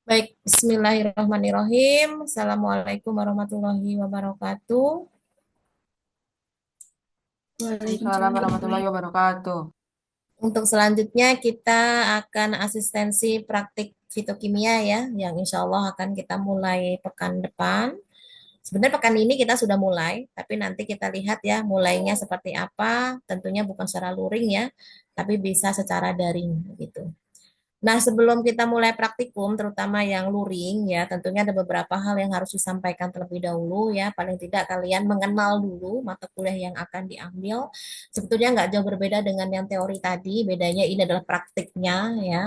Baik, bismillahirrahmanirrahim. Assalamualaikum warahmatullahi wabarakatuh. Waalaikumsalam warahmatullahi wabarakatuh. Untuk selanjutnya kita akan asistensi praktik fitokimia ya, yang insya Allah akan kita mulai pekan depan. Sebenarnya pekan ini kita sudah mulai, tapi nanti kita lihat ya mulainya seperti apa. Tentunya bukan secara luring ya, tapi bisa secara daring gitu. Nah, sebelum kita mulai praktikum, terutama yang luring ya, tentunya ada beberapa hal yang harus disampaikan terlebih dahulu ya. Paling tidak kalian mengenal dulu mata kuliah yang akan diambil. Sebetulnya nggak jauh berbeda dengan yang teori tadi, bedanya ini adalah praktiknya ya.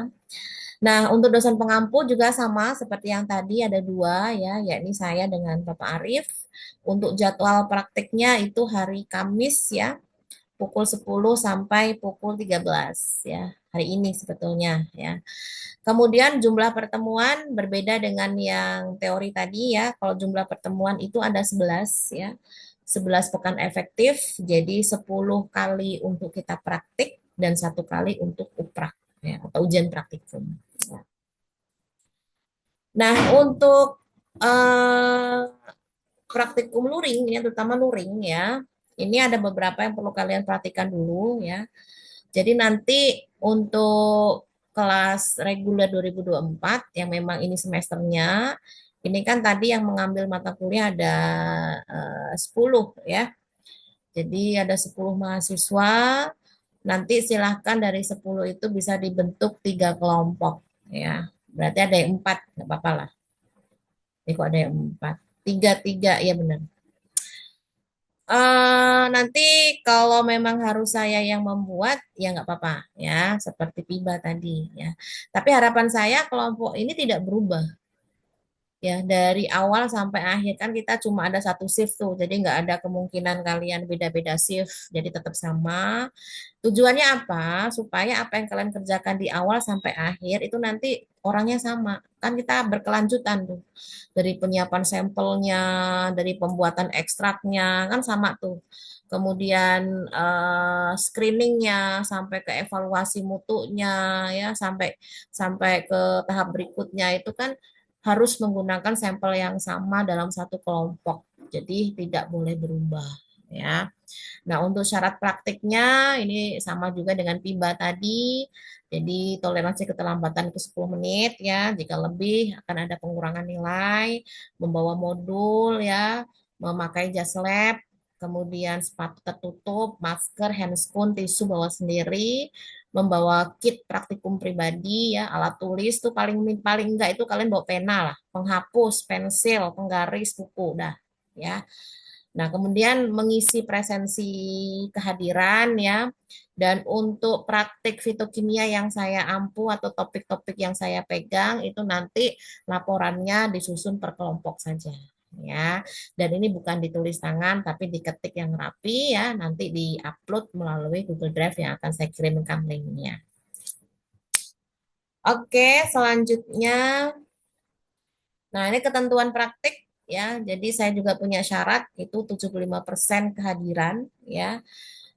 Nah, untuk dosen pengampu juga sama seperti yang tadi ada dua ya, yakni saya dengan Bapak Arif. Untuk jadwal praktiknya itu hari Kamis ya, pukul 10 sampai pukul 13 ya. Hari ini sebetulnya ya. Kemudian jumlah pertemuan berbeda dengan yang teori tadi ya. Kalau jumlah pertemuan itu ada 11 ya. 11 pekan efektif, jadi 10 kali untuk kita praktik dan satu kali untuk uprak ya, atau ujian praktikum. Nah, untuk eh, praktikum luring, ya, terutama luring ya, ini ada beberapa yang perlu kalian perhatikan dulu ya. Jadi nanti untuk kelas reguler 2024 yang memang ini semesternya, ini kan tadi yang mengambil mata kuliah ada 10 ya. Jadi ada 10 mahasiswa. Nanti silahkan dari 10 itu bisa dibentuk 3 kelompok ya. Berarti ada yang 4, nggak apa-apa lah. Ini kok ada yang 4. Tiga, tiga, ya benar. Nanti kalau memang harus saya yang membuat, ya nggak apa-apa ya, seperti Piba tadi ya. Tapi harapan saya kelompok ini tidak berubah ya dari awal sampai akhir kan kita cuma ada satu shift tuh, jadi nggak ada kemungkinan kalian beda-beda shift, jadi tetap sama. Tujuannya apa? Supaya apa yang kalian kerjakan di awal sampai akhir itu nanti orangnya sama. Kan kita berkelanjutan tuh. Dari penyiapan sampelnya, dari pembuatan ekstraknya, kan sama tuh. Kemudian screeningnya sampai ke evaluasi mutunya ya sampai sampai ke tahap berikutnya itu kan harus menggunakan sampel yang sama dalam satu kelompok. Jadi tidak boleh berubah ya. Nah, untuk syarat praktiknya ini sama juga dengan PIBA tadi. Jadi toleransi keterlambatan itu 10 menit ya. Jika lebih akan ada pengurangan nilai, membawa modul ya, memakai jas lab, kemudian sepatu tertutup, masker, handscoon, tisu bawa sendiri, membawa kit praktikum pribadi ya, alat tulis tuh paling paling enggak itu kalian bawa pena lah, penghapus, pensil, penggaris, buku dah ya. Nah, kemudian mengisi presensi kehadiran ya. Dan untuk praktik fitokimia yang saya ampu atau topik-topik yang saya pegang itu nanti laporannya disusun per kelompok saja ya. Dan ini bukan ditulis tangan tapi diketik yang rapi ya, nanti diupload melalui Google Drive yang akan saya kirimkan linknya. Oke, selanjutnya nah, ini ketentuan praktik ya. Jadi saya juga punya syarat itu 75% kehadiran ya.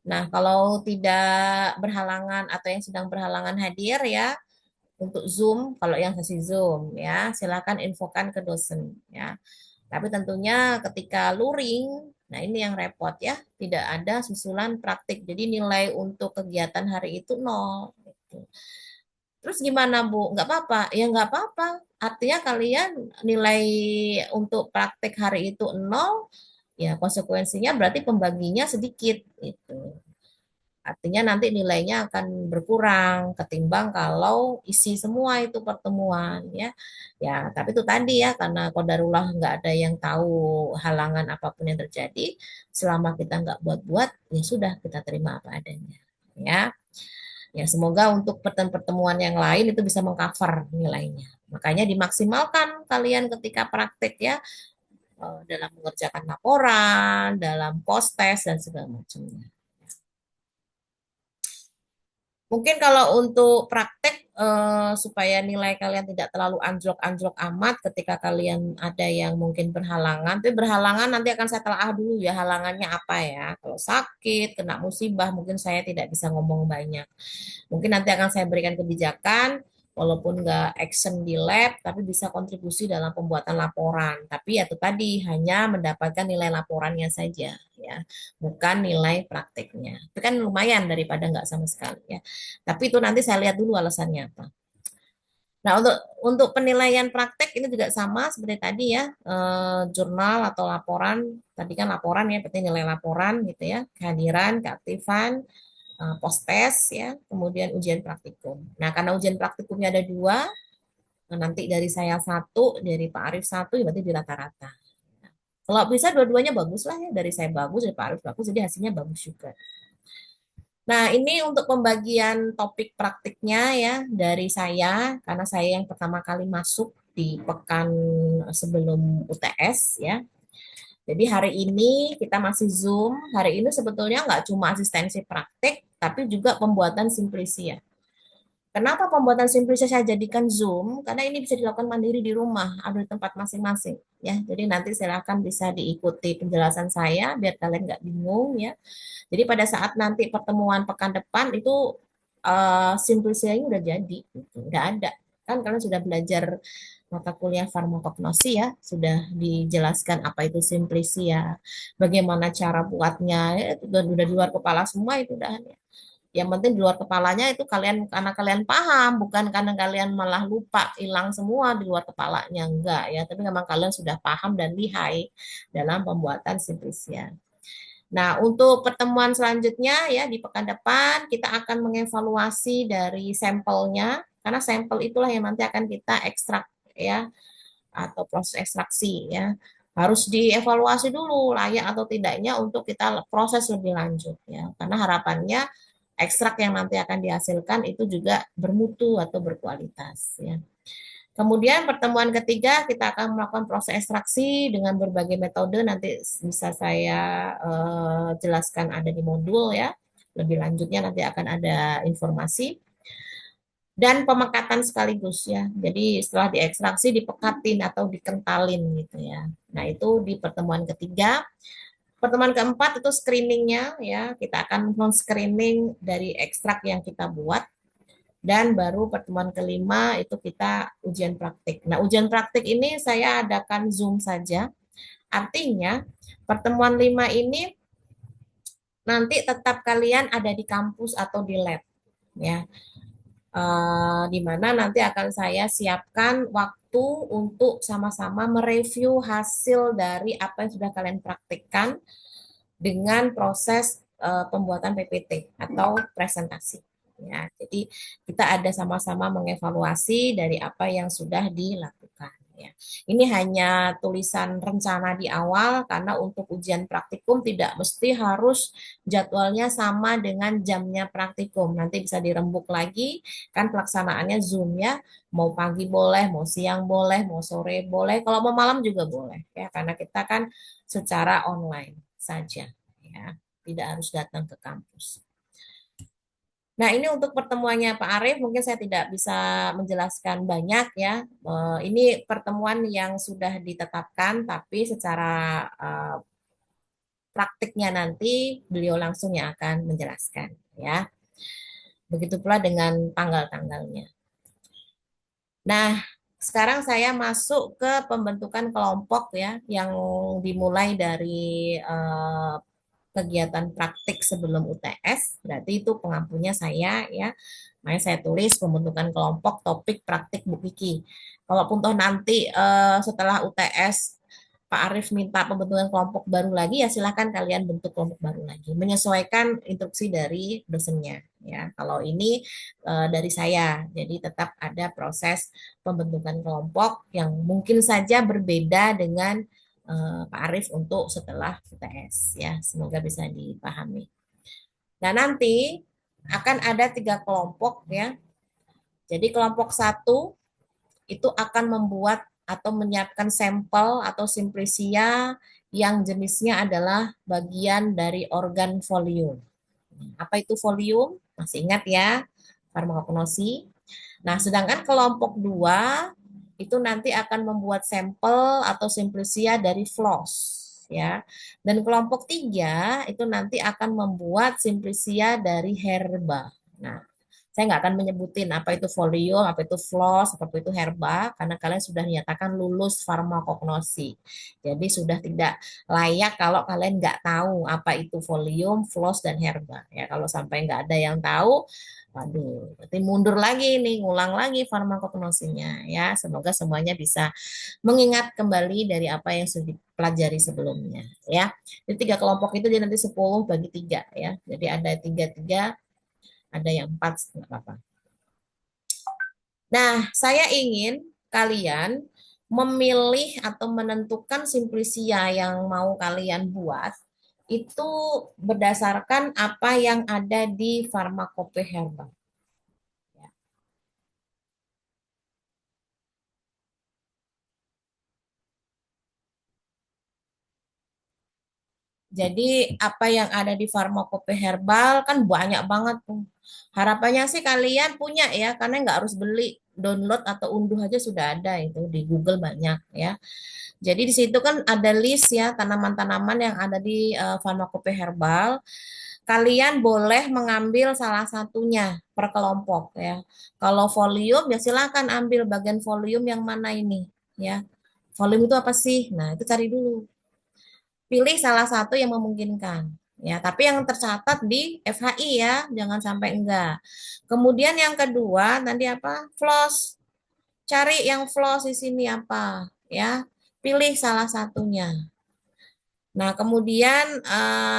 Nah, kalau tidak berhalangan atau yang sedang berhalangan hadir ya untuk Zoom, kalau yang sesi Zoom ya, silakan infokan ke dosen ya. Tapi tentunya ketika luring, nah ini yang repot ya, tidak ada susulan praktik. Jadi nilai untuk kegiatan hari itu nol. Gitu. Terus gimana Bu? Nggak apa-apa? Ya nggak apa-apa. Artinya kalian nilai untuk praktek hari itu nol, ya konsekuensinya berarti pembaginya sedikit. Gitu. Artinya nanti nilainya akan berkurang ketimbang kalau isi semua itu pertemuan ya. Ya, tapi itu tadi ya karena qadarullah nggak ada yang tahu halangan apapun yang terjadi, selama kita nggak buat-buat ya sudah kita terima apa adanya. Ya. Ya, semoga untuk pertemuan yang lain itu bisa mengcover nilainya. Makanya dimaksimalkan kalian ketika praktek ya dalam mengerjakan laporan, dalam post test dan segala macamnya. Mungkin kalau untuk praktek supaya nilai kalian tidak terlalu anjlok-anjlok amat ketika kalian ada yang mungkin berhalangan, tapi berhalangan nanti akan saya telah dulu ya halangannya apa ya. Kalau sakit, kena musibah, mungkin saya tidak bisa ngomong banyak. Mungkin nanti akan saya berikan kebijakan walaupun nggak action di lab, tapi bisa kontribusi dalam pembuatan laporan. Tapi ya itu tadi hanya mendapatkan nilai laporannya saja, ya, bukan nilai prakteknya. Itu kan lumayan daripada nggak sama sekali, ya. Tapi itu nanti saya lihat dulu alasannya apa. Nah, untuk penilaian praktek ini juga sama seperti tadi ya, jurnal atau laporan. Tadi kan laporan ya, berarti nilai laporan gitu ya, kehadiran, keaktifan, post test ya, kemudian ujian praktikum. Nah, karena ujian praktikumnya ada dua, nanti dari saya satu, dari Pak Arief satu, ya berarti di rata-rata. Kalau bisa dua-duanya bagus lah ya, dari saya bagus, dari Pak Arief bagus, jadi hasilnya bagus juga. Nah, ini untuk pembagian topik praktiknya ya dari saya, karena saya yang pertama kali masuk di pekan sebelum UTS ya. Jadi hari ini kita masih Zoom. Hari ini sebetulnya nggak cuma asistensi praktik, tapi juga pembuatan simplisia. Kenapa pembuatan simplisia saya jadikan Zoom? Karena ini bisa dilakukan mandiri di rumah, ada di tempat masing-masing. Ya, jadi nanti silakan bisa diikuti penjelasan saya biar kalian nggak bingung ya. Jadi pada saat nanti pertemuan pekan depan itu simplisianya udah jadi, gitu. Udah ada. Kan kalian sudah belajar mata kuliah farmakognosi ya, sudah dijelaskan apa itu simplisia, bagaimana cara buatnya, ya, itu udah di luar kepala semua itu udah. Yang penting di luar kepalanya itu kalian karena kalian paham, bukan karena kalian malah lupa, hilang semua di luar kepalanya, enggak ya, tapi memang kalian sudah paham dan lihai dalam pembuatan simplisia. Nah, untuk pertemuan selanjutnya ya di pekan depan kita akan mengevaluasi dari sampelnya karena sampel itulah yang nanti akan kita ekstrak ya atau proses ekstraksi ya. Harus dievaluasi dulu layak atau tidaknya untuk kita proses lebih lanjut ya. Karena harapannya ekstrak yang nanti akan dihasilkan itu juga bermutu atau berkualitas ya. Kemudian pertemuan ketiga kita akan melakukan proses ekstraksi dengan berbagai metode nanti bisa saya jelaskan ada di modul ya. Lebih lanjutnya nanti akan ada informasi dan pemekatan sekaligus ya. Jadi setelah diekstraksi dipekatin atau dikentalin gitu ya. Nah, itu di pertemuan ketiga. Pertemuan keempat itu screeningnya ya. Kita akan men-screening dari ekstrak yang kita buat dan baru pertemuan kelima itu kita ujian praktik. Nah, ujian praktik ini saya adakan Zoom saja. Artinya, pertemuan 5 ini nanti tetap kalian ada di kampus atau di lab. Ya, di mana nanti akan saya siapkan waktu untuk sama-sama mereview hasil dari apa yang sudah kalian praktikkan dengan proses pembuatan PPT atau presentasi. Ya, jadi kita ada sama-sama mengevaluasi dari apa yang sudah dilakukan. Ya. Ini hanya tulisan rencana di awal karena untuk ujian praktikum tidak mesti harus jadwalnya sama dengan jamnya praktikum. Nanti bisa dirembuk lagi, kan pelaksanaannya Zoom ya. Mau pagi boleh, mau siang boleh, mau sore boleh, kalau mau malam juga boleh ya karena kita kan secara online saja ya, tidak harus datang ke kampus. Nah, ini untuk pertemuannya Pak Arief, mungkin saya tidak bisa menjelaskan banyak ya. Ini pertemuan yang sudah ditetapkan, tapi secara praktiknya nanti beliau langsung yang akan menjelaskan ya. Begitu pula dengan tanggal-tanggalnya. Nah, sekarang saya masuk ke pembentukan kelompok ya, yang dimulai dari kegiatan praktik sebelum UTS, berarti itu pengampunya saya ya. Makanya saya tulis pembentukan kelompok topik praktik Bu Kiki. Kalaupun toh nanti setelah UTS Pak Arief minta pembentukan kelompok baru lagi, ya silahkan kalian bentuk kelompok baru lagi, menyesuaikan instruksi dari dosennya. Ya, kalau ini dari saya, jadi tetap ada proses pembentukan kelompok yang mungkin saja berbeda dengan Pak Arief untuk setelah UTS ya, semoga bisa dipahami. Nah, nanti akan ada 3 kelompok ya. Jadi kelompok satu itu akan membuat atau menyiapkan sampel atau simplisia yang jenisnya adalah bagian dari organ volume. Apa itu volume? Masih ingat ya, farmakognosi. Nah, sedangkan kelompok 2 itu nanti akan membuat sampel atau simplisia dari floss ya. Dan kelompok 3 itu nanti akan membuat simplisia dari herba. Nah, Saya nggak akan menyebutin apa itu folium, apa itu floss, apa itu herba, karena kalian sudah dinyatakan lulus farmakognosi. Jadi sudah tidak layak kalau kalian nggak tahu apa itu folium, floss, dan herba. Ya, kalau sampai nggak ada yang tahu, waduh, berarti mundur lagi nih, ngulang lagi farmakognosinya. Ya, semoga semuanya bisa mengingat kembali dari apa yang sudah dipelajari sebelumnya. Ya, jadi tiga kelompok itu dia nanti 10 bagi 3 ya. Jadi ada tiga, ada yang 4, nggak apa-apa. Nah, saya ingin kalian memilih atau menentukan simplisia yang mau kalian buat itu berdasarkan apa yang ada di Pharmacopoeia Herbal. Jadi apa yang ada di Pharmacopoeia Herbal kan banyak banget tuh. Harapannya sih kalian punya ya, karena nggak harus beli, download atau unduh aja sudah ada itu di Google banyak ya. Jadi di situ kan ada list ya tanaman-tanaman yang ada di Pharmacopoeia Herbal. Kalian boleh mengambil salah satunya per kelompok ya. Kalau folium ya silakan ambil bagian folium yang mana ini ya. Folium itu apa sih? Nah, itu cari dulu. Pilih salah satu yang memungkinkan. Ya, tapi yang tercatat di FHI ya, jangan sampai enggak. Kemudian yang kedua, nanti apa? Floss. Cari yang floss di sini apa? Ya, pilih salah satunya. Nah, kemudian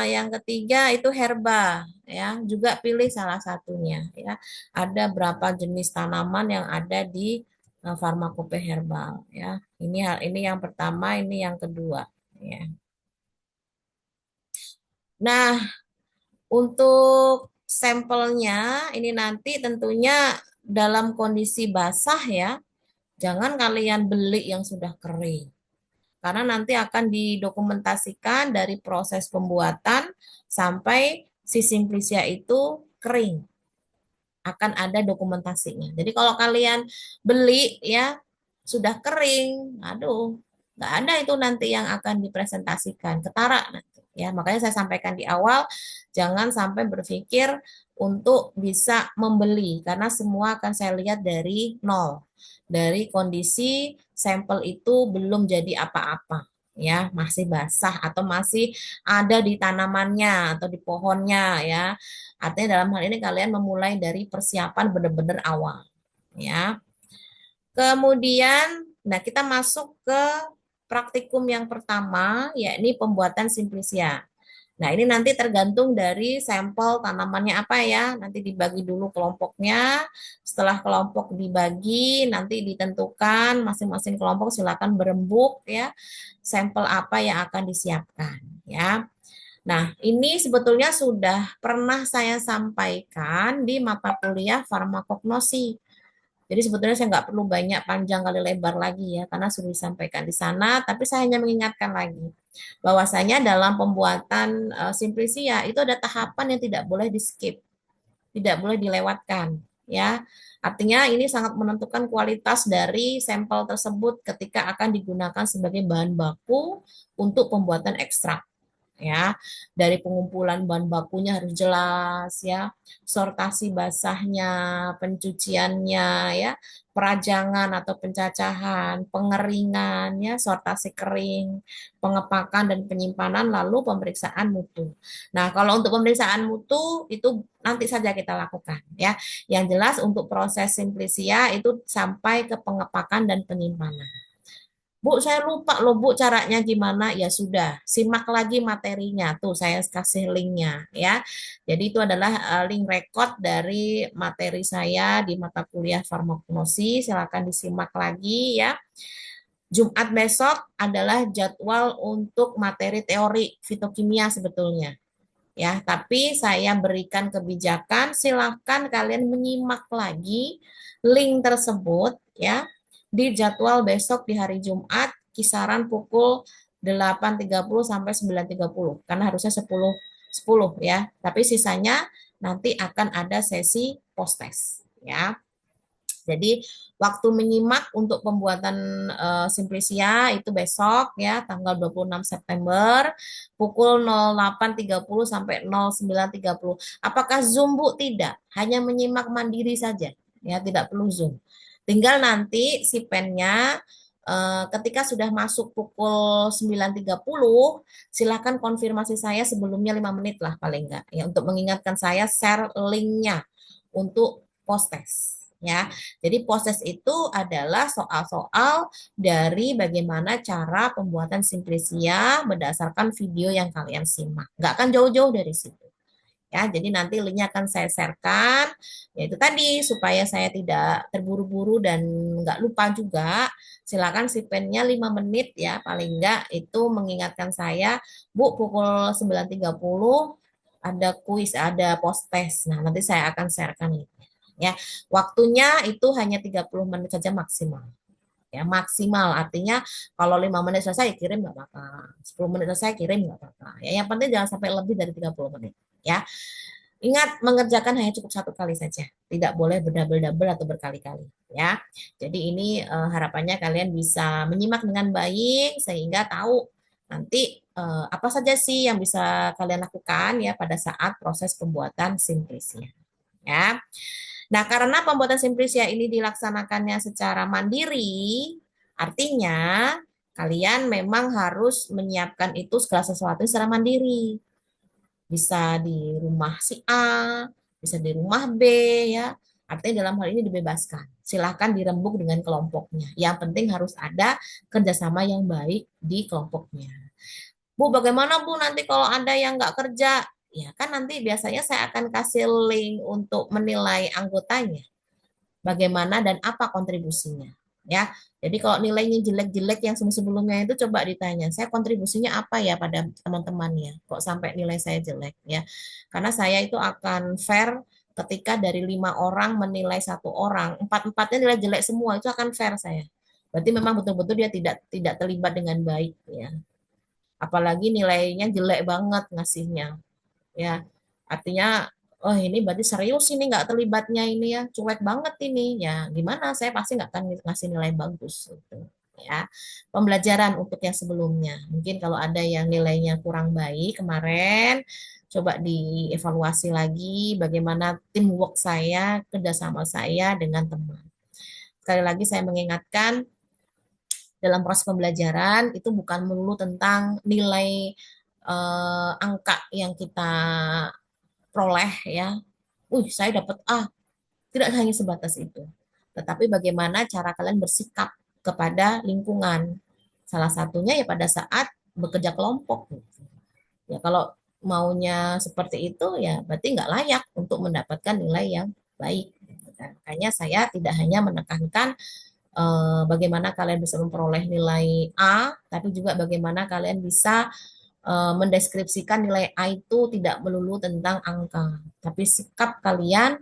yang ketiga itu herba, ya, juga pilih salah satunya. Ya, ada berapa jenis tanaman yang ada di Pharmacopoeia herbal. Ya, ini yang pertama, ini yang kedua. Ya. Nah, untuk sampelnya ini nanti tentunya dalam kondisi basah ya. Jangan kalian beli yang sudah kering. Karena nanti akan didokumentasikan dari proses pembuatan sampai si simplicia itu kering. Akan ada dokumentasinya. Jadi kalau kalian beli ya sudah kering, aduh, nggak ada itu nanti yang akan dipresentasikan, ketara nanti. Ya, makanya saya sampaikan di awal, jangan sampai berpikir untuk bisa membeli, karena semua akan saya lihat dari nol, dari kondisi sampel itu belum jadi apa-apa, ya masih basah atau masih ada di tanamannya atau di pohonnya ya. Artinya dalam hal ini kalian memulai dari persiapan benar-benar awal ya. Kemudian nah kita masuk ke praktikum yang pertama yakni pembuatan simplicia. Nah, ini nanti tergantung dari sampel tanamannya apa ya. Nanti dibagi dulu kelompoknya. Setelah kelompok dibagi, nanti ditentukan masing-masing kelompok silakan berembuk ya. Sampel apa yang akan disiapkan ya. Nah, ini sebetulnya sudah pernah saya sampaikan di mata kuliah farmakognosi. Jadi sebetulnya saya nggak perlu banyak panjang kali lebar lagi ya, karena sudah disampaikan di sana, tapi saya hanya mengingatkan lagi bahwasanya dalam pembuatan simplisia itu ada tahapan yang tidak boleh di-skip, tidak boleh dilewatkan ya. Artinya ini sangat menentukan kualitas dari sampel tersebut ketika akan digunakan sebagai bahan baku untuk pembuatan ekstrak ya. Dari pengumpulan bahan bakunya harus jelas ya, sortasi basahnya, pencuciannya ya, perajangan atau pencacahan, pengeringan ya, sortasi kering, pengepakan dan penyimpanan, lalu pemeriksaan mutu. Nah, kalau untuk pemeriksaan mutu itu nanti saja kita lakukan ya. Yang jelas untuk proses simplicia itu sampai ke pengepakan dan penyimpanan. Bu, saya lupa loh Bu caranya gimana. Ya sudah, simak lagi materinya. Tuh saya kasih linknya ya. Jadi itu adalah link record dari materi saya di mata kuliah farmakologi. Silakan disimak lagi ya. Jumat besok adalah jadwal untuk materi teori fitokimia sebetulnya. Ya, tapi saya berikan kebijakan, silakan kalian menyimak lagi link tersebut ya di jadwal besok di hari Jumat kisaran pukul 8.30 sampai 9.30 karena harusnya 10.10 ya. Tapi sisanya nanti akan ada sesi post test ya. Jadi waktu menyimak untuk pembuatan Simplicia itu besok ya tanggal 26 September pukul 08.30 sampai 09.30. Apakah Zoom Bu? Tidak, hanya menyimak mandiri saja ya, tidak perlu Zoom. Tinggal nanti si pennya ketika sudah masuk pukul 9.30 silakan konfirmasi saya sebelumnya 5 menit lah paling enggak ya untuk mengingatkan saya share linknya untuk post test ya. Jadi proses itu adalah soal-soal dari bagaimana cara pembuatan Simplicia berdasarkan video yang kalian simak. Nggak akan jauh-jauh dari situ. Ya, jadi nanti linknya akan saya sharekan, yaitu tadi supaya saya tidak terburu-buru dan nggak lupa juga. Silakan si pennya 5 menit ya, paling nggak itu mengingatkan saya, Bu, pukul 9.30 ada kuis, ada post test. Nah, nanti saya akan sharekan linknya. Ya, waktunya itu hanya 30 menit saja maksimal ya maksimal artinya kalau 5 menit selesai kirim nggak apa-apa 10 menit selesai kirim nggak apa-apa ya yang penting jangan sampai lebih dari 30 menit ya ingat mengerjakan hanya cukup satu kali saja tidak boleh berdouble-double atau berkali-kali ya jadi ini harapannya kalian bisa menyimak dengan baik sehingga tahu nanti apa saja sih yang bisa kalian lakukan ya pada saat proses pembuatan simplisia ya. Nah, karena pembuatan Simplicia ini dilaksanakannya secara mandiri, artinya kalian memang harus menyiapkan itu segala sesuatu secara mandiri. Bisa di rumah si A, bisa di rumah B, ya. Artinya dalam hal ini dibebaskan. Silahkan dirembuk dengan kelompoknya. Yang penting harus ada kerjasama yang baik di kelompoknya. Bu, bagaimana Bu nanti kalau ada yang nggak kerja? Ya kan nanti biasanya saya akan kasih link untuk menilai anggotanya bagaimana dan apa kontribusinya ya. Jadi kalau nilainya jelek-jelek yang sebelumnya itu coba ditanya, saya kontribusinya apa ya pada teman-temannya, kok sampai nilai saya jelek ya. Karena saya itu akan fair ketika dari 5 orang menilai 1 orang, empat-empatnya nilai jelek semua, itu akan fair saya. Berarti memang betul-betul dia tidak tidak terlibat dengan baik ya. Apalagi nilainya jelek banget ngasihnya ya artinya oh ini berarti serius ini nggak terlibatnya ini ya cuek banget ini ya gimana saya pasti nggak akan ngasih nilai bagus gitu ya pembelajaran untuk yang sebelumnya mungkin kalau ada yang nilainya kurang baik kemarin coba dievaluasi lagi bagaimana teamwork saya kerjasama saya dengan teman sekali lagi saya mengingatkan dalam proses pembelajaran itu bukan melulu tentang nilai angka yang kita peroleh ya. Saya dapat A. Tidak hanya sebatas itu. Tetapi bagaimana cara kalian bersikap kepada lingkungan. Salah satunya ya pada saat bekerja kelompok. Ya kalau maunya seperti itu ya berarti nggak layak untuk mendapatkan nilai yang baik. Makanya saya tidak hanya menekankan bagaimana kalian bisa memperoleh nilai A, tapi juga bagaimana kalian bisa mendeskripsikan nilai A itu tidak melulu tentang angka, tapi sikap kalian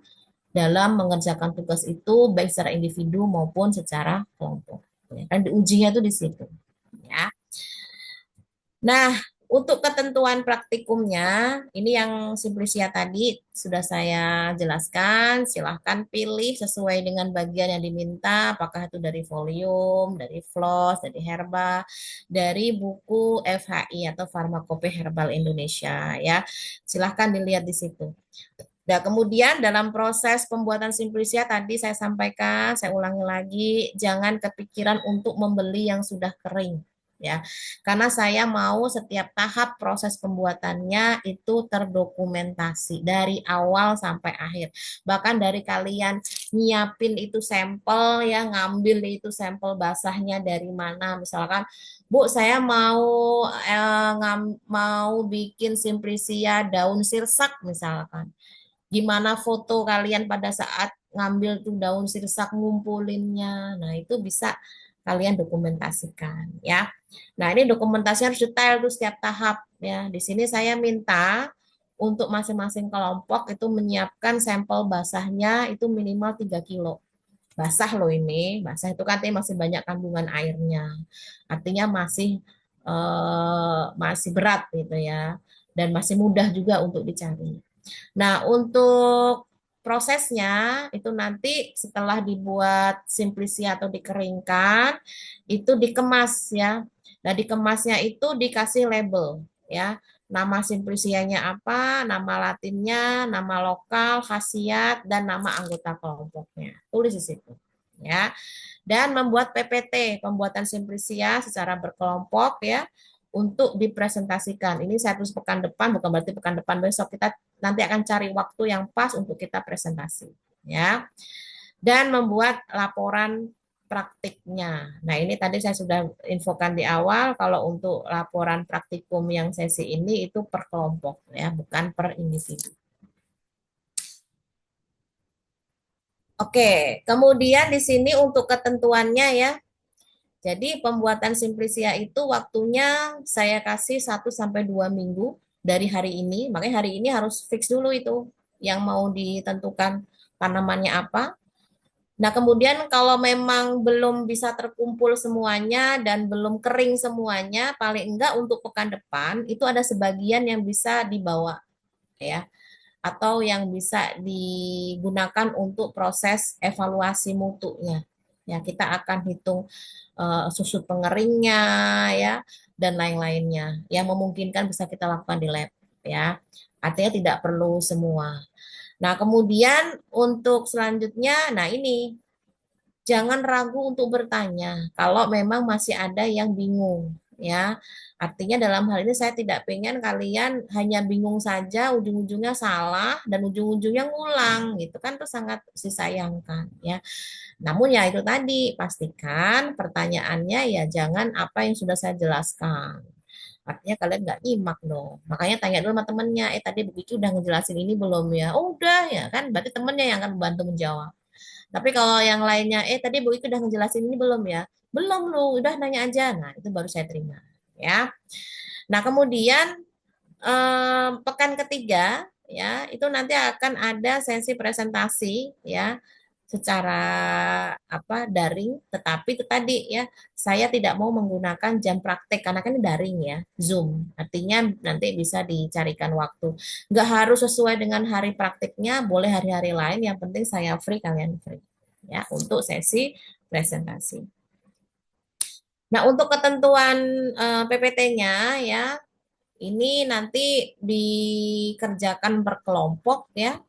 dalam mengerjakan tugas itu baik secara individu maupun secara kelompok. Ya, kan diujinya itu di situ. Ya. Nah, untuk ketentuan praktikumnya, ini yang Simplicia tadi sudah saya jelaskan. Silahkan pilih sesuai dengan bagian yang diminta, apakah itu dari volume, dari floss, dari herba, dari buku FHI atau Farmakope Herbal Indonesia. Ya, silahkan dilihat di situ. Nah, kemudian dalam proses pembuatan Simplicia tadi saya sampaikan, saya ulangi lagi, jangan kepikiran untuk membeli yang sudah kering ya. Karena saya mau setiap tahap proses pembuatannya itu terdokumentasi dari awal sampai akhir. Bahkan dari kalian nyiapin itu sampel ya, ngambil itu sampel basahnya dari mana. Misalkan, Bu, saya mau bikin Simplicia daun sirsak misalkan. Gimana foto kalian pada saat ngambil tuh daun sirsak ngumpulinnya. Nah, itu bisa kalian dokumentasikan ya. Nah, ini dokumentasi harus detail tuh setiap tahap ya. Di sini saya minta untuk masing-masing kelompok itu menyiapkan sampel basahnya itu minimal 3 kilo. Basah loh ini, basah itu kan artinya masih banyak kandungan airnya. Artinya masih berat gitu ya dan masih mudah juga untuk dicari. Nah, untuk prosesnya itu nanti setelah dibuat simplisia atau dikeringkan, itu dikemas ya. Nah, dikemasnya itu dikasih label ya. Nama simplisianya apa, nama latinnya, nama lokal, khasiat, dan nama anggota kelompoknya. Tulis di situ. Ya, dan membuat PPT, pembuatan simplisia secara berkelompok ya, untuk dipresentasikan. Ini saya tulis pekan depan, bukan berarti pekan depan besok. Kita nanti akan cari waktu yang pas untuk kita presentasi. Ya, dan membuat laporan praktiknya. Nah, ini tadi saya sudah infokan di awal, kalau untuk laporan praktikum yang sesi ini itu per kelompok ya, bukan per individu. Oke, kemudian di sini untuk ketentuannya ya. Jadi pembuatan simplisia itu waktunya saya kasih 1 sampai 2 minggu dari hari ini. Makanya hari ini harus fix dulu itu yang mau ditentukan tanamannya apa. Nah, kemudian kalau memang belum bisa terkumpul semuanya dan belum kering semuanya, paling enggak untuk pekan depan itu ada sebagian yang bisa dibawa ya, atau yang bisa digunakan untuk proses evaluasi mutunya. Ya, kita akan hitung susut pengeringnya ya dan lain-lainnya yang memungkinkan bisa kita lakukan di lab ya. Artinya tidak perlu semua. Nah, kemudian untuk selanjutnya, nah ini jangan ragu untuk bertanya kalau memang masih ada yang bingung ya. Artinya dalam hal ini saya tidak pengen kalian hanya bingung saja, ujung-ujungnya salah dan ujung-ujungnya ngulang gitu kan, itu sangat disayangkan ya. Namun ya itu tadi, pastikan pertanyaannya ya jangan apa yang sudah saya jelaskan. Artinya kalian nggak nyimak dong. Makanya tanya dulu sama temennya, tadi Bu Kiki udah ngejelasin ini belum ya? Oh udah ya kan, berarti temennya yang akan membantu menjawab. Tapi kalau yang lainnya, tadi Bu Iki udah ngejelasin ini belum ya? Belum lu, udah nanya aja. Nah, itu baru saya terima. Ya. Nah, kemudian pekan ketiga ya, itu nanti akan ada sesi presentasi ya secara apa daring, tetapi itu tadi ya saya tidak mau menggunakan jam praktek karena kan ini daring ya, Zoom. Artinya nanti bisa dicarikan waktu. Nggak harus sesuai dengan hari praktiknya, boleh hari-hari lain, yang penting saya free, kalian free ya untuk sesi presentasi. Nah, untuk ketentuan PPT-nya ya, ini nanti dikerjakan berkelompok ya,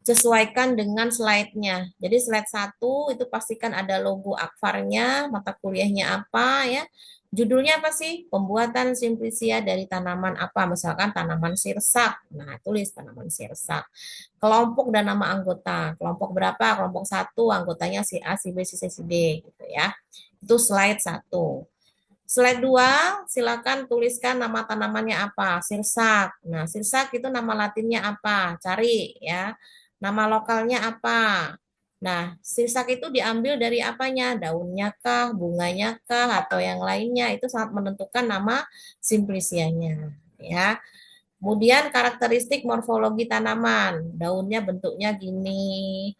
sesuaikan dengan slide-nya. Jadi slide 1 itu pastikan ada logo Akfarnya, mata kuliahnya apa ya. Judulnya apa sih? Pembuatan simplisia dari tanaman apa? Misalkan tanaman sirsak. Nah, tulis tanaman sirsak. Kelompok dan nama anggota. Kelompok berapa? Kelompok 1, anggotanya si A, si B, si C, si D gitu ya. Itu slide 1. Slide 2, silakan tuliskan nama tanamannya apa. Sirsak. Nah, sirsak itu nama latinnya apa? Cari ya. Nama lokalnya apa? Nah, sirsak itu diambil dari apanya? Daunnya kah, bunganya kah, atau yang lainnya? Itu sangat menentukan nama simplisianya. Ya. Kemudian karakteristik morfologi tanaman, daunnya bentuknya gini,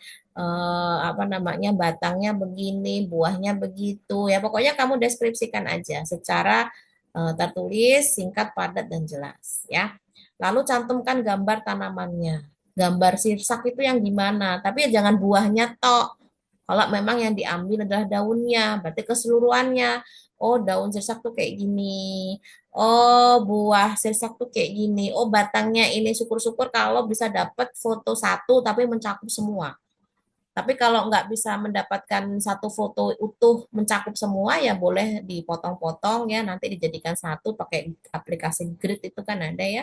apa namanya, batangnya begini, buahnya begitu. Ya pokoknya kamu deskripsikan aja secara tertulis, singkat, padat dan jelas. Ya. Lalu cantumkan gambar tanamannya. Gambar sirsak itu yang gimana? Tapi ya jangan buahnya tok. Kalau memang yang diambil adalah daunnya, berarti keseluruhannya. Oh, daun sirsak tuh kayak gini. Oh, buah sirsak tuh kayak gini. Oh, batangnya ini, syukur-syukur kalau bisa dapat foto satu tapi mencakup semua. Tapi kalau nggak bisa mendapatkan satu foto utuh mencakup semua, ya boleh dipotong-potong ya, nanti dijadikan satu pakai aplikasi Grid itu kan ada ya.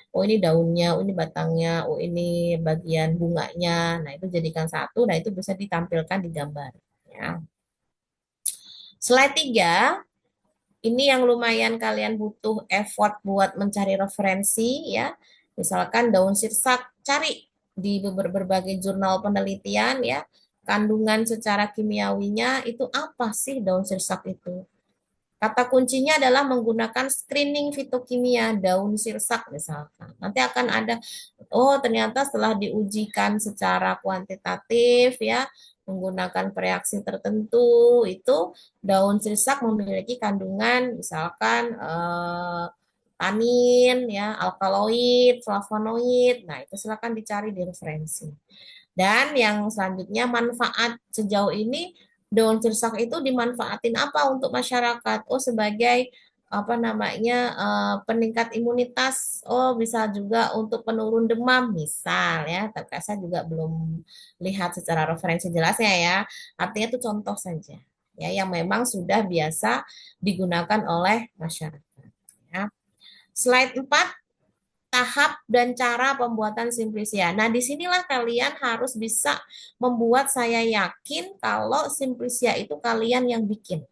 Oh ini daunnya, oh ini batangnya, oh ini bagian bunganya. Nah itu jadikan satu, nah itu bisa ditampilkan di gambar. Ya. Slide 3, ini yang lumayan kalian butuh effort buat mencari referensi ya. Misalkan daun sirsak, cari di berbagai jurnal penelitian ya. Kandungan secara kimiawinya itu apa sih daun sirsak itu? Kata kuncinya adalah menggunakan screening fitokimia daun sirsak misalkan. Nanti akan ada, oh ternyata setelah diujikan secara kuantitatif ya, menggunakan reaksi tertentu, itu daun sirsak memiliki kandungan misalkan tanin ya, alkaloid, flavonoid. Nah, itu silakan dicari di referensi. Dan yang selanjutnya manfaat sejauh ini daun sirsak itu dimanfaatin apa untuk masyarakat? Oh, sebagai apa namanya peningkat imunitas. Oh, bisa juga untuk penurun demam misal ya. Tapi saya juga belum lihat secara referensi jelasnya ya. Artinya itu contoh saja ya yang memang sudah biasa digunakan oleh masyarakat ya. Slide 4 tahap dan cara pembuatan simplisia. Nah, disinilah kalian harus bisa membuat saya yakin kalau simplisia itu kalian yang bikin.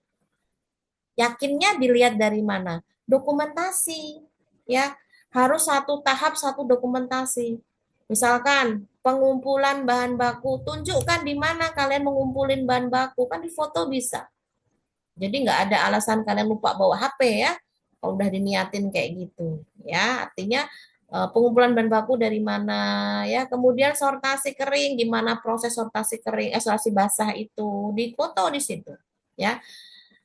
Yakinnya dilihat dari mana? Dokumentasi, ya. Harus satu tahap satu dokumentasi. Misalkan pengumpulan bahan baku, tunjukkan di mana kalian mengumpulin bahan baku, kan di foto bisa. Jadi nggak ada alasan kalian lupa bawa HP ya, kalau udah diniatin kayak gitu. Ya, artinya pengumpulan bahan baku dari mana ya, kemudian sortasi kering, gimana proses sortasi kering, sortasi basah itu di foto di situ. Ya,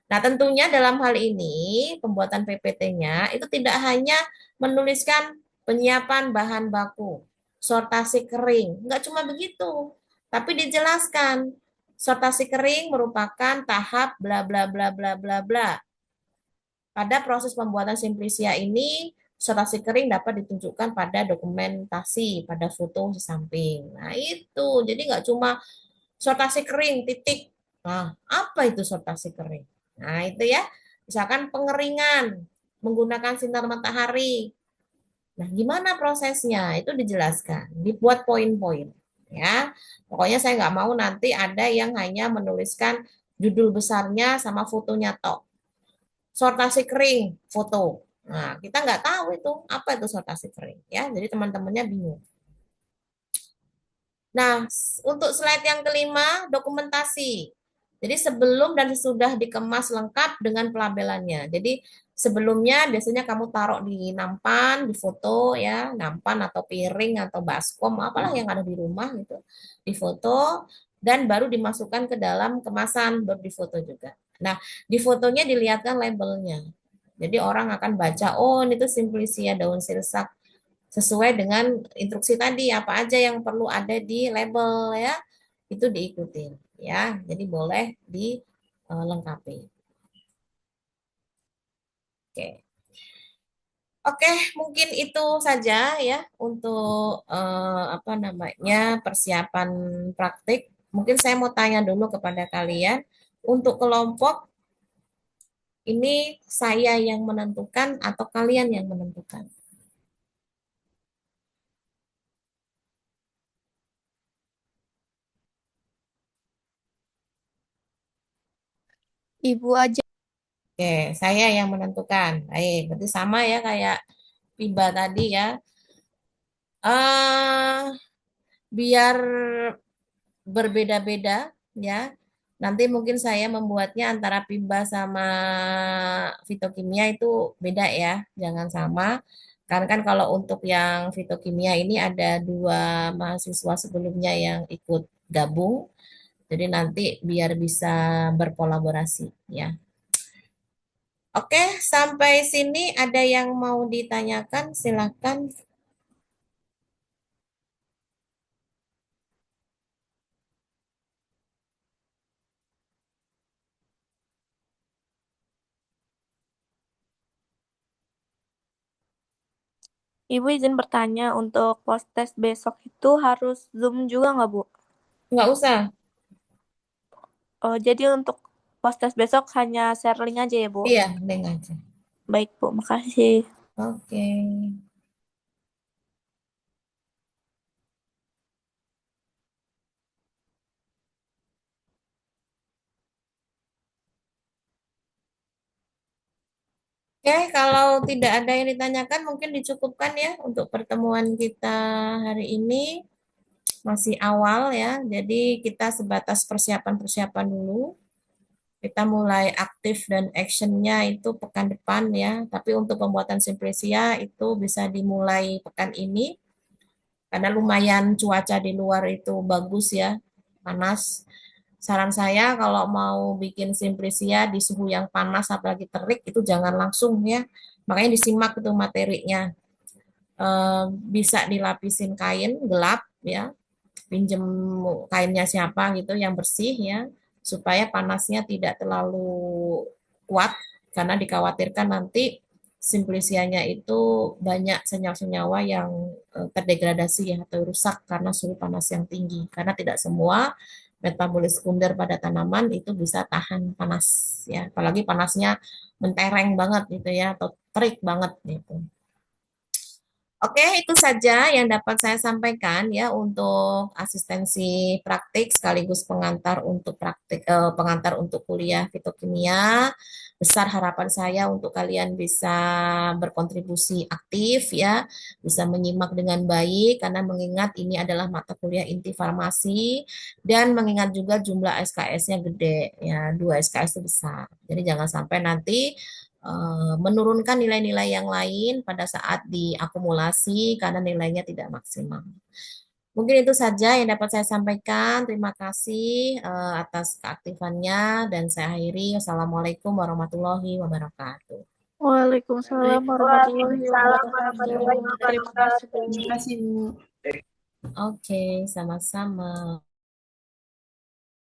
nah, tentunya dalam hal ini pembuatan PPT-nya itu tidak hanya menuliskan penyiapan bahan baku, sortasi kering, nggak cuma begitu, tapi dijelaskan sortasi kering merupakan tahap bla bla bla bla bla bla. Pada proses pembuatan simplisia ini, sortasi kering dapat ditunjukkan pada dokumentasi, pada foto di samping. Nah, itu. Jadi nggak cuma sortasi kering, titik. Nah, apa itu sortasi kering? Nah, itu ya. Misalkan pengeringan menggunakan sinar matahari. Nah, gimana prosesnya? Itu dijelaskan, dibuat poin-poin. Ya, pokoknya saya nggak mau nanti ada yang hanya menuliskan judul besarnya sama fotonya tok. Sortasi kering, foto. Nah, kita nggak tahu itu apa itu sortasi kering. Ya, jadi teman-temannya bingung. Nah, untuk slide yang kelima, dokumentasi. Jadi sebelum dan sesudah dikemas lengkap dengan pelabelannya. Jadi sebelumnya biasanya kamu taruh di nampan, di foto ya, nampan atau piring atau baskom, apalah yang ada di rumah gitu. Di foto dan baru dimasukkan ke dalam kemasan, baru difoto juga. Nah, di fotonya dilihatkan labelnya. Jadi orang akan baca, oh ini tuh Simplicia daun sirsak sesuai dengan instruksi tadi apa aja yang perlu ada di label ya itu diikuti ya jadi boleh dilengkapi. Oke, oke mungkin itu saja ya untuk apa namanya persiapan praktik. Mungkin saya mau tanya dulu kepada kalian untuk kelompok ini saya yang menentukan atau kalian yang menentukan. Ibu aja. Oke, saya yang menentukan. Baik, berarti sama ya kayak Piba tadi ya. Biar berbeda-beda ya. Nanti mungkin saya membuatnya antara Piba sama fitokimia itu beda ya, jangan sama. Karena kan kalau untuk yang fitokimia ini ada dua mahasiswa sebelumnya yang ikut gabung, jadi nanti biar bisa berkolaborasi ya. Oke, sampai sini ada yang mau ditanyakan, silakan. Ibu izin bertanya, untuk post test besok itu harus Zoom juga nggak, Bu? Nggak usah. Oh, jadi untuk post test besok hanya share link aja ya, Bu? Iya, link aja. Baik, Bu. Makasih. Oke. Oke, kalau tidak ada yang ditanyakan, mungkin dicukupkan ya untuk pertemuan kita hari ini. Masih awal ya, jadi kita sebatas persiapan-persiapan dulu. Kita mulai aktif dan actionnya itu pekan depan ya. Tapi untuk pembuatan Simplicia itu bisa dimulai pekan ini. Karena lumayan cuaca di luar itu bagus ya, panas. Saran saya kalau mau bikin Simplicia di suhu yang panas apalagi terik itu jangan langsung ya. Makanya disimak itu materinya. Bisa dilapisin kain gelap ya pinjem kainnya siapa gitu yang bersih ya, supaya panasnya tidak terlalu kuat karena dikhawatirkan nanti simplisianya itu banyak senyawa-senyawa yang terdegradasi ya atau rusak karena suhu panas yang tinggi. Karena tidak semua metabolis sekunder pada tanaman itu bisa tahan panas ya, apalagi panasnya mentereng banget gitu ya atau terik banget gitu. Oke, itu saja yang dapat saya sampaikan ya untuk asistensi praktik sekaligus pengantar untuk pengantar untuk kuliah fitokimia. Besar harapan saya untuk kalian bisa berkontribusi aktif ya, bisa menyimak dengan baik karena mengingat ini adalah mata kuliah inti farmasi dan mengingat juga jumlah SKS-nya gede ya, 2 SKS itu besar. Jadi jangan sampai nanti menurunkan nilai-nilai yang lain pada saat diakumulasi karena nilainya tidak maksimal. Mungkin itu saja yang dapat saya sampaikan. Terima kasih atas keaktifannya dan saya akhiri. Wassalamualaikum warahmatullahi wabarakatuh. Waalaikumsalam warahmatullahi wabarakatuh. Terima kasih, Bu. Terima kasih, Bu. Oke, sama-sama.